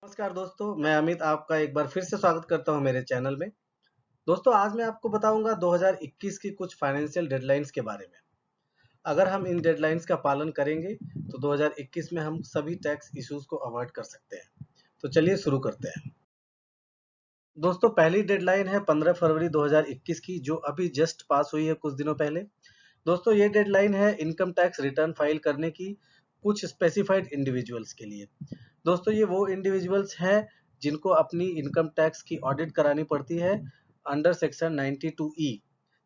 नमस्कार दोस्तों, मैं अमित आपका एक बार फिर से स्वागत करता हूं मेरे चैनल में। दोस्तों, आज मैं आपको बताऊंगा 2021 की कुछ फाइनेंशियल डेडलाइंस के बारे में। अगर हम इन डेडलाइंस का पालन करेंगे तो 2021 में हम सभी टैक्स इश्यूज को अवॉइड कर सकते हैं। तो चलिए शुरू करते हैं। दोस्तों, पहली डेडलाइन है 15 फरवरी 2021 की, जो अभी जस्ट पास हुई है कुछ दिनों पहले। दोस्तों, ये डेडलाइन है इनकम टैक्स रिटर्न फाइल करने की कुछ स्पेसिफाइड इंडिविजुअल्स के लिए। दोस्तों, ये वो इंडिविजुअल्स हैं जिनको अपनी इनकम टैक्स की ऑडिट करानी पड़ती है अंडर सेक्शन 92E।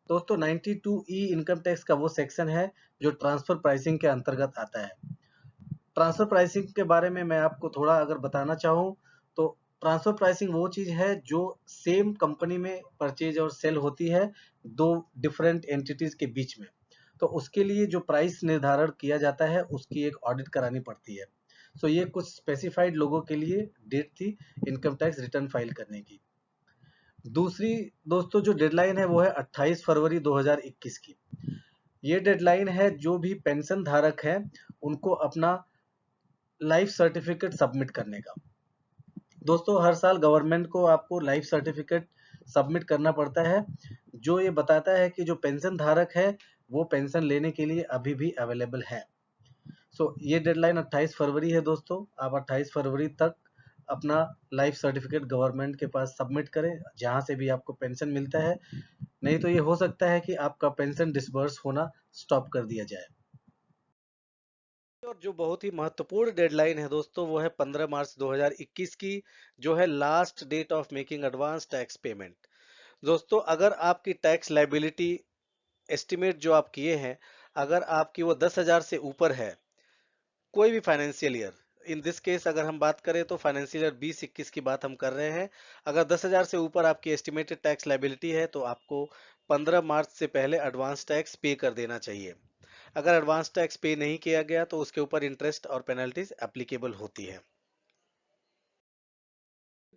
दोस्तों, 92E इनकम टैक्स का वो सेक्शन है जो ट्रांसफर प्राइसिंग के अंतर्गत आता है। ट्रांसफर प्राइसिंग के बारे में मैं आपको थोड़ा अगर बताना चाहूँ तो ट्रांसफर प्राइसिंग वो चीज़ है जो सेम कंपनी में परचेज और सेल होती है दो डिफरेंट एंटिटीज के बीच में। तो उसके लिए जो प्राइस निर्धारण किया जाता है उसकी एक ऑडिट करानी पड़ती है। सो ये कुछ स्पेसिफाइड लोगों के लिए डेट थी इनकम टैक्स रिटर्न फाइल करने की। दूसरी दोस्तों जो डेडलाइन है वो है 28 फरवरी 2021 की। ये डेडलाइन है जो भी पेंशन धारक है उनको अपना लाइफ सर्टिफिकेट सबमिट करने का। दोस्तों, हर साल गवर्नमेंट को आपको लाइफ सर्टिफिकेट सबमिट करना पड़ता है जो ये बताता है कि जो पेंशन धारक है वो पेंशन लेने के लिए अभी भी अवेलेबल है। ये डेडलाइन 28 फरवरी है। दोस्तों, आप 28 फरवरी तक अपना लाइफ सर्टिफिकेट गवर्नमेंट के पास सबमिट करें जहां से भी आपको पेंशन मिलता है। नहीं तो ये हो सकता है कि आपका पेंशन डिसबर्स होना स्टॉप कर दिया जाए। और जो बहुत ही महत्वपूर्ण डेडलाइन है दोस्तों वो है 15 मार्च 2021 की, जो है last date of making advance tax payment. दोस्तों, अगर आपकी टैक्स लाइबिलिटी एस्टिमेट जो आप किए हैं, अगर आपकी वो 10,000 से ऊपर है कोई भी financial year, in this case अगर हम बात करें तो फाइनेंशियल ईयर 20-21 की बात हम कर रहे हैं। अगर 10,000 से ऊपर आपकी एस्टिमेटेड टैक्स लाइबिलिटी है तो आपको 15 मार्च से पहले एडवांस टैक्स पे कर देना चाहिए। अगर एडवांस टैक्स पे नहीं किया गया तो उसके ऊपर इंटरेस्ट और पेनल्टीज एप्लीकेबल होती है।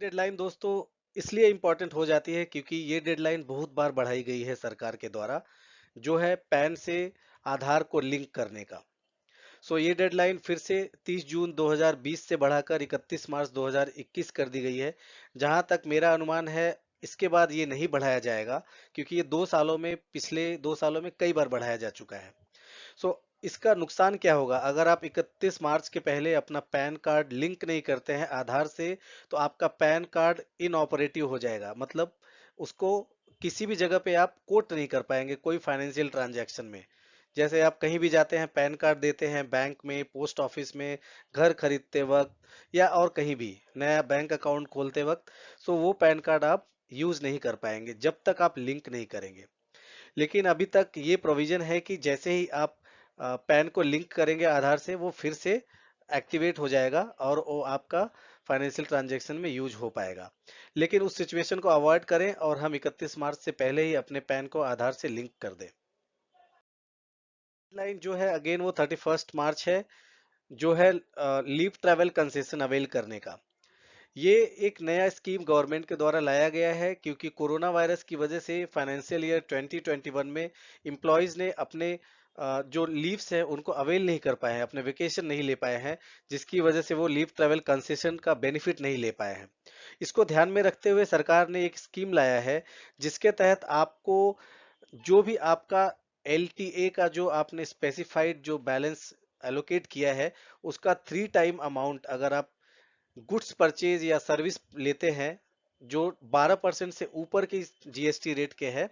डेडलाइन दोस्तों इसलिए इंपॉर्टेंट हो जाती है क्योंकि ये डेडलाइन बहुत बार बढ़ाई गई है सरकार के द्वारा, जो है पैन से आधार को लिंक करने का। ये डेडलाइन फिर से 30 जून 2020 से बढ़ाकर 31 मार्च 2021 कर दी गई है। जहां तक मेरा अनुमान है इसके बाद ये नहीं बढ़ाया जाएगा, क्योंकि ये 2 सालों में, पिछले 2 सालों में कई बार बढ़ाया जा चुका है। इसका नुकसान क्या होगा? अगर आप 31 मार्च के पहले अपना पैन कार्ड लिंक नहीं करते हैं आधार से, तो आपका पैन कार्ड इनऑपरेटिव हो जाएगा। मतलब उसको किसी भी जगह पे आप कोट नहीं कर पाएंगे कोई फाइनेंशियल ट्रांजैक्शन में। जैसे आप कहीं भी जाते हैं, पैन कार्ड देते हैं बैंक में, पोस्ट ऑफिस में, घर खरीदते वक्त, या और कहीं भी नया बैंक अकाउंट खोलते वक्त, वो पैन कार्ड आप यूज नहीं कर पाएंगे जब तक आप लिंक नहीं करेंगे। लेकिन अभी तक ये प्रोविजन है कि जैसे ही आप पैन को लिंक करेंगे आधार से, वो फिर से एक्टिवेट हो जाएगा और वो आपका फाइनेंशियल ट्रांजैक्शन में यूज हो पाएगा। लेकिन उस सिचुएशन को अवॉइड करें और हम 31 मार्च से पहले ही अपने पैन को आधार से लिंक कर दें। लाइन जो है अगेन वो 31 मार्च है, जो है लीव ट्रैवल कंसेशन अवेल करने का। ये एक नया स्कीम गवर्नमेंट के द्वारा लाया गया है क्योंकि कोरोना वायरस की वजह से फाइनेंशियल ईयर 2021 में एम्प्लॉयज ने अपने जो लीव्स हैं उनको अवेल नहीं कर पाए हैं, अपने वेकेशन नहीं ले पाए हैं, जिसकी वजह से वो लीव ट्रैवल कंसेशन का बेनिफिट नहीं ले पाए हैं। इसको ध्यान में रखते हुए सरकार ने एक स्कीम लाया है जिसके तहत आपको जो भी आपका एलटीए का जो आपने स्पेसिफाइड जो बैलेंस एलोकेट किया है, उसका 3 टाइम अमाउंट अगर आप गुड्स परचेज या सर्विस लेते हैं जो 12% से ऊपर की जीएसटी रेट के है,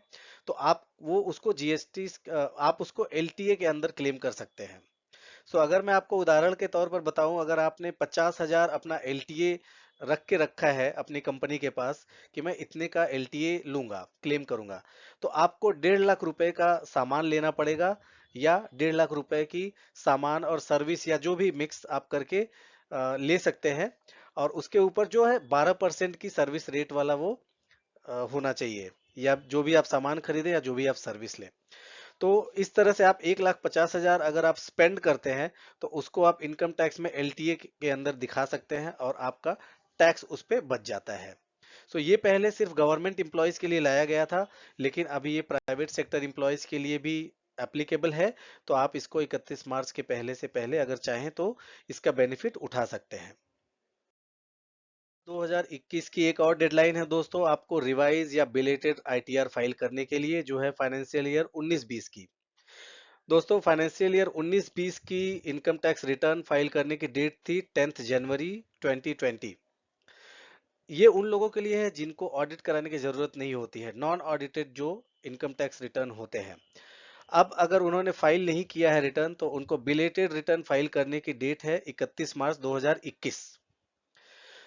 तो आप वो उसको जीएसटी आप उसको एलटीए के अंदर क्लेम कर सकते हैं। अगर मैं आपको उदाहरण के तौर पर बताऊं, अगर आपने 50,000 अपना एलटीए रख के रखा है अपनी कंपनी के पास कि मैं इतने का एलटीए लूंगा, क्लेम करूंगा, तो आपको 1.5 लाख रुपए का सामान लेना पड़ेगा, या 1.5 लाख रुपए की सामान और सर्विस या जो भी मिक्स आप करके ले सकते हैं। और उसके ऊपर जो है 12% की सर्विस रेट वाला वो होना चाहिए, या जो भी आप सामान खरीदें या जो भी आप सर्विस लें। तो इस तरह से आप 1,50,000 अगर आप स्पेंड करते हैं तो उसको आप इनकम टैक्स में एलटीए के अंदर दिखा सकते हैं और आपका टैक्स उस पर बच जाता है। ये पहले सिर्फ गवर्नमेंट एम्प्लॉयज के लिए लाया गया था, लेकिन अभी ये प्राइवेट सेक्टर एम्प्लॉयज के लिए भी एप्लीकेबल है। तो आप इसको 31 मार्च के पहले से पहले अगर चाहें तो इसका बेनिफिट उठा सकते हैं। 2021 की एक और डेडलाइन है दोस्तों, आपको रिवाइज या बिलेटेड आईटीआर फाइल करने के लिए, जो है फाइनेंशियल ईयर 19-20 की। दोस्तों फाइनेंशियल ईयर 19-20 की इनकम टैक्स रिटर्न फाइल करने की डेट थी 10 जनवरी 2020। ये उन लोगों के लिए है जिनको ऑडिट कराने की जरूरत नहीं होती है, नॉन ऑडिटेड जो इनकम टैक्स रिटर्न होते हैं। अब अगर उन्होंने फाइल नहीं किया है रिटर्न, तो उनको बिलेटेड रिटर्न फाइल करने की डेट है 31 मार्च 2021।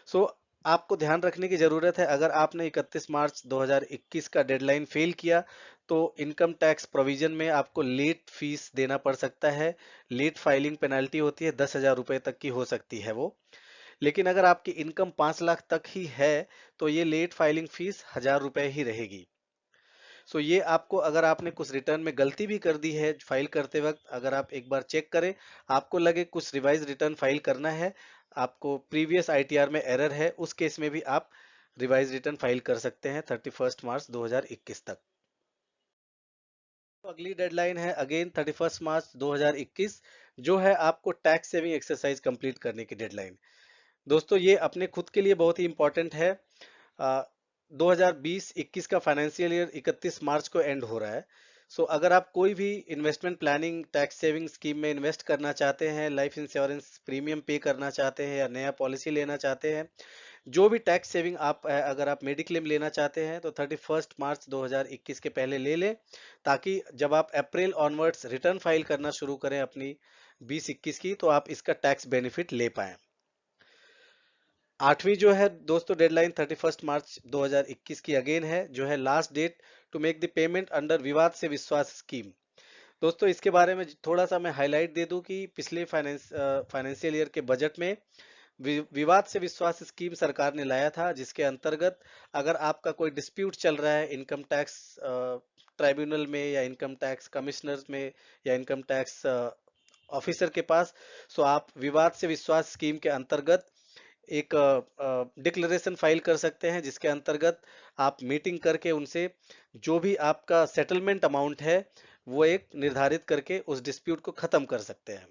सो आपको ध्यान रखने की जरूरत है, अगर आपने 31 मार्च 2021 का डेडलाइन फेल किया तो इनकम टैक्स प्रोविजन में आपको लेट फीस देना पड़ सकता है। लेट फाइलिंग पेनल्टी होती है, 10,000 रुपए तक की हो सकती है वो। लेकिन अगर आपकी इनकम 5 लाख तक ही है तो ये लेट फाइलिंग फीस 1,000 रुपए ही रहेगी। सो ये आपको, अगर आपने कुछ रिटर्न में गलती भी कर दी है फाइल करते वक्त, अगर आप एक बार चेक करें, आपको लगे कुछ रिवाइज रिटर्न फाइल करना है, आपको प्रीवियस आईटीआर में एरर है, उस केस में भी आप रिवाइज रिटर्न फाइल कर सकते हैं 31 मार्च 2021 तक। तो अगली डेडलाइन है अगेन 31 मार्च 2021, जो है आपको टैक्स सेविंग एक्सरसाइज कंप्लीट करने की डेडलाइन। दोस्तों ये अपने खुद के लिए बहुत ही इंपॉर्टेंट है। 2020-21 का फाइनेंशियल ईयर 31 मार्च को एंड हो रहा है। सो अगर आप कोई भी investment planning tax saving scheme में इन्वेस्ट करना चाहते हैं, लाइफ इंश्योरेंस प्रीमियम पे करना चाहते हैं या नया पॉलिसी लेना चाहते हैं, जो भी टैक्स सेविंग आप अगर आप मेडिक्लेम लेना चाहते हैं तो 31 मार्च 2021 के पहले ले लें, ताकि जब आप अप्रैल ऑनवर्ड्स रिटर्न फाइल करना शुरू करें अपनी 20-21 की, तो आप इसका टैक्स बेनिफिट ले पाएं। आठवीं जो है दोस्तों डेडलाइन 31 मार्च 2021 की अगेन है, जो है last date to make the payment under Vivad se विश्वास स्कीम। दोस्तों इसके बारे में थोड़ा सा मैं हाईलाइट दे दूं कि पिछले फाइनेंशियल ईयर के बजट में विवाद से विश्वास स्कीम सरकार ने लाया था, जिसके अंतर्गत अगर आपका कोई डिस्प्यूट चल रहा है इनकम टैक्स ट्राइब्यूनल में या इनकम टैक्स कमिश्नर में या इनकम टैक्स ऑफिसर के पास, सो आप विवाद से विश्वास स्कीम के अंतर्गत एक डिक्लेरेशन फाइल कर सकते हैं, जिसके अंतर्गत आप मीटिंग करके उनसे जो भी आपका सेटलमेंट अमाउंट है वो एक निर्धारित करके उस डिस्प्यूट को खत्म कर सकते हैं।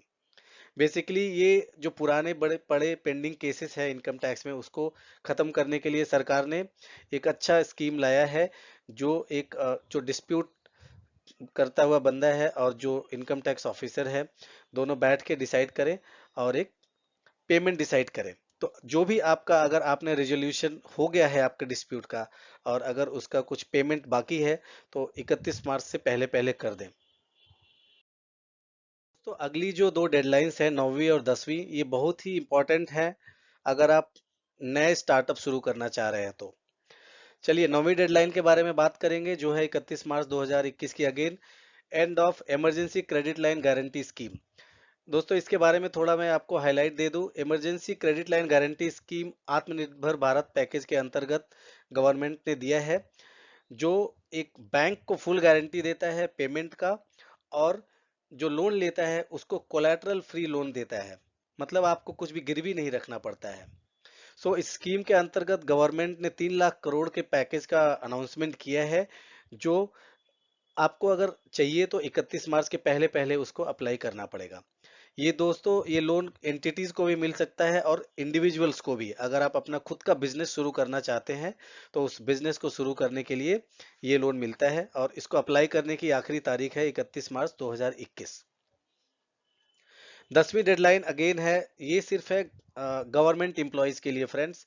बेसिकली ये जो पुराने बड़े बड़े पेंडिंग केसेस है इनकम टैक्स में, उसको खत्म करने के लिए सरकार ने एक अच्छा स्कीम लाया है, जो एक जो डिस्प्यूट करता हुआ बंदा है और जो इनकम टैक्स ऑफिसर है, दोनों बैठ के डिसाइड करें और एक पेमेंट डिसाइड करें। तो जो भी आपका, अगर आपने रेजोल्यूशन हो गया है आपके डिस्प्यूट का और अगर उसका कुछ पेमेंट बाकी है, तो 31 मार्च से पहले पहले कर दें। तो अगली जो दो डेडलाइंस है 9वीं और 10वीं, ये बहुत ही इंपॉर्टेंट है अगर आप नए स्टार्टअप शुरू करना चाह रहे हैं तो। चलिए 9वीं डेडलाइन के बारे में बात करेंगे, जो है 31 मार्च 2021 की again, end of emergency credit line guarantee scheme. दोस्तों इसके बारे में थोड़ा मैं आपको हाईलाइट दे दूं। Emergency credit line guarantee scheme आत्मनिर्भर भारत पैकेज के अंतर्गत गवर्नमेंट ने दिया है, जो एक बैंक को फुल गारंटी देता है पेमेंट का, और जो लोन लेता है उसको कोलैटरल फ्री लोन देता है, मतलब आपको कुछ भी गिरवी नहीं रखना पड़ता है। सो इस स्कीम के अंतर्गत गवर्नमेंट ने 3 लाख करोड़ के पैकेज का अनाउंसमेंट किया है, जो आपको अगर चाहिए तो 31 मार्च के पहले पहले उसको अप्लाई करना पड़ेगा। ये दोस्तों ये लोन एंटिटीज को भी मिल सकता है और इंडिविजुअल्स को भी, अगर आप अपना खुद का बिजनेस शुरू करना चाहते हैं तो उस बिजनेस को शुरू करने के लिए ये लोन मिलता है, और इसको अप्लाई करने की आखिरी तारीख है 31 मार्च 2021। 10वीं डेडलाइन अगेन है, ये सिर्फ है गवर्नमेंट एम्प्लॉयज के लिए फ्रेंड्स।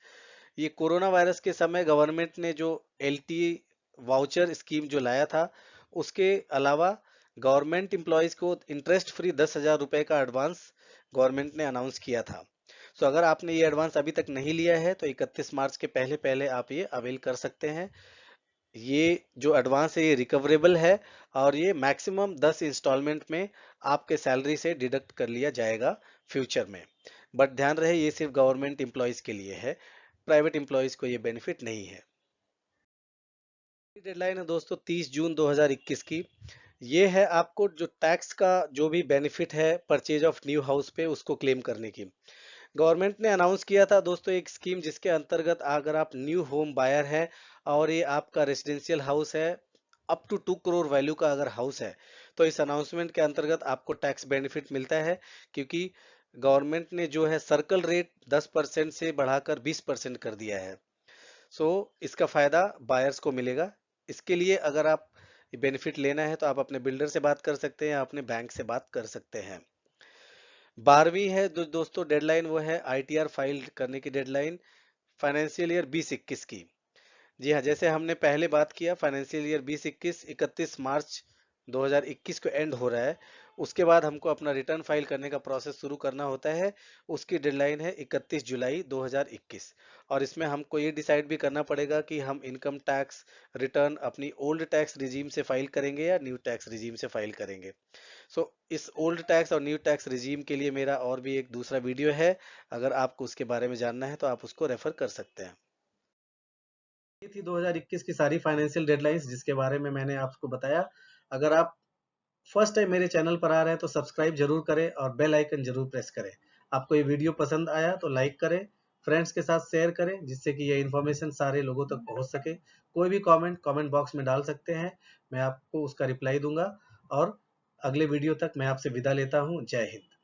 ये कोरोना वायरस के समय गवर्नमेंट ने जो एलटी वाउचर स्कीम जो लाया था, उसके अलावा गवर्नमेंट एम्प्लॉयज को इंटरेस्ट फ्री 10,000 रुपए का एडवांस गवर्नमेंट ने अनाउंस किया था। सो अगर आपने ये एडवांस अभी तक नहीं लिया है तो 31 मार्च के पहले पहले आप ये अवेल कर सकते हैं। ये जो एडवांस है ये रिकवरेबल है, और ये मैक्सिमम 10 इंस्टॉलमेंट में आपके सैलरी से डिडक्ट कर लिया जाएगा फ्यूचर में। बट ध्यान रहे ये सिर्फ गवर्नमेंट एम्प्लॉयज के लिए है, प्राइवेट एम्प्लॉयज को ये बेनिफिट नहीं है। डेडलाइन है दोस्तों 30 जून 2021 की। ये है आपको जो टैक्स का जो भी बेनिफिट है परचेज ऑफ न्यू हाउस पे उसको क्लेम करने की। गवर्नमेंट ने अनाउंस किया था दोस्तों एक स्कीम, जिसके अंतर्गत अगर आप न्यू होम बायर है और ये आपका रेसिडेंशियल हाउस है, अप टू 2 करोड़ वैल्यू का अगर हाउस है, तो इस अनाउंसमेंट के अंतर्गत आपको टैक्स बेनिफिट मिलता है, क्योंकि गवर्नमेंट ने जो है सर्कल रेट 10% से बढ़ाकर 20% कर दिया है। सो इसका फायदा बायर्स को मिलेगा। इसके लिए अगर आप बेनिफिट लेना है तो आप अपने बिल्डर से बात कर सकते हैं या अपने बैंक से बात कर सकते हैं। 12वीं है दोस्तों डेडलाइन, वो है आईटीआर फाइल करने की डेडलाइन फाइनेंशियल ईयर 2021 की। जी हाँ, जैसे हमने पहले बात किया फाइनेंशियल ईयर 2021 31 मार्च 2021 को एंड हो रहा है। उसके बाद हमको अपना रिटर्न फाइल करने का प्रोसेस शुरू करना होता है। उसकी डेडलाइन है 31 जुलाई 2021। और इसमें हमको ये डिसाइड भी करना पड़ेगा कि हम इनकम टैक्स रिटर्न अपनी ओल्ड टैक्स रिजीम से फाइल करेंगे या न्यू टैक्स रिजीम से फाइल करेंगे। सो इस ओल्ड टैक्स और न्यू टैक्स रिजीम के लिए मेरा और भी एक दूसरा वीडियो है। अगर आपको उसके बारे में जानना है तो आप उसको रेफर कर सकते हैं। ये थी 2021 की सारी फाइनेंशियल डेडलाइंस जिसके बारे में मैंने आपको बताया। अगर आप फर्स्ट टाइम मेरे चैनल पर आ रहे हैं तो सब्सक्राइब जरूर करें और बेल आइकन जरूर प्रेस करें। आपको ये वीडियो पसंद आया तो लाइक करें, फ्रेंड्स के साथ शेयर करें जिससे कि ये इन्फॉर्मेशन सारे लोगों तक पहुंच सके। कोई भी कमेंट बॉक्स में डाल सकते हैं, मैं आपको उसका रिप्लाई दूंगा। और अगले वीडियो तक मैं आपसे विदा लेता हूं। जय हिंद।